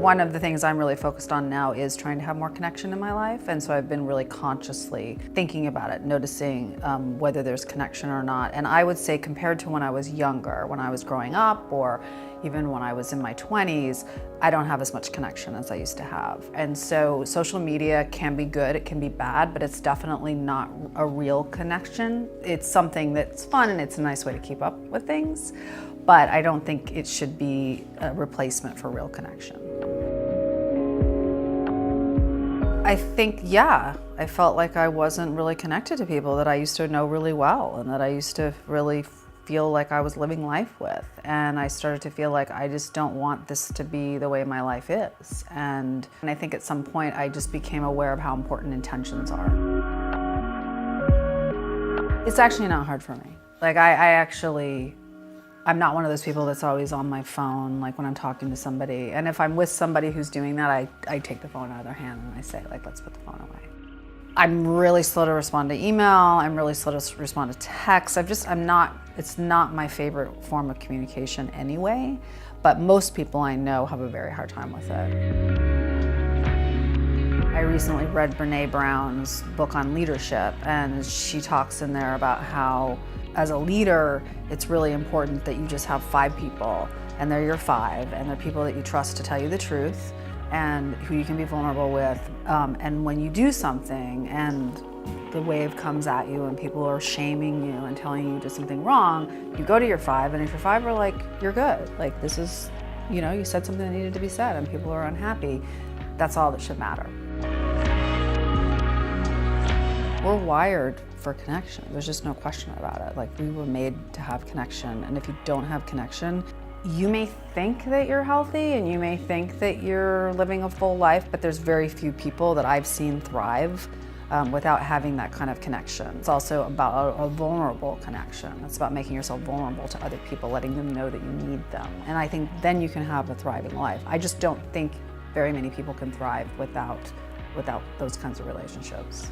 One of the things I'm really focused on now is trying to have more connection in my life, and so I've been really consciously thinking about it, noticing whether there's connection or not. And I would say compared to when I was younger, when I was growing up, or even when I was in my 20s, I don't have as much connection as I used to have. And so social media can be good, it can be bad, but it's definitely not a real connection. It's something that's fun and it's a nice way to keep up with things, but I don't think it should be a replacement for real connection. I think, yeah, I felt like I wasn't really connected to people that I used to know really well and that I used to really feel like I was living life with. And I started to feel like I just don't want this to be the way my life is. And I think at some point I just became aware of how important intentions are. It's actually not hard for me. Like I'm not one of those people that's always on my phone, like when I'm talking to somebody. And if I'm with somebody who's doing that, I take the phone out of their hand and I say, like, let's put the phone away. I'm really slow to respond to email. I'm really slow to respond to text. It's not my favorite form of communication anyway, but most people I know have a very hard time with it. I recently read Brené Brown's book on leadership, and she talks in there about how as a leader, it's really important that you just have 5 people, and they're your 5, and they're people that you trust to tell you the truth and who you can be vulnerable with. And when you do something and the wave comes at you and people are shaming you and telling you did something wrong, you go to your 5, and if your 5 are like, you're good, like this is, you know, you said something that needed to be said and people are unhappy, that's all that should matter. We're wired for connection. There's just no question about it. Like, we were made to have connection, and if you don't have connection, you may think that you're healthy and you may think that you're living a full life, but there's very few people that I've seen thrive without having that kind of connection. It's also about a vulnerable connection. It's about making yourself vulnerable to other people, letting them know that you need them. And I think then you can have a thriving life. I just don't think very many people can thrive without those kinds of relationships.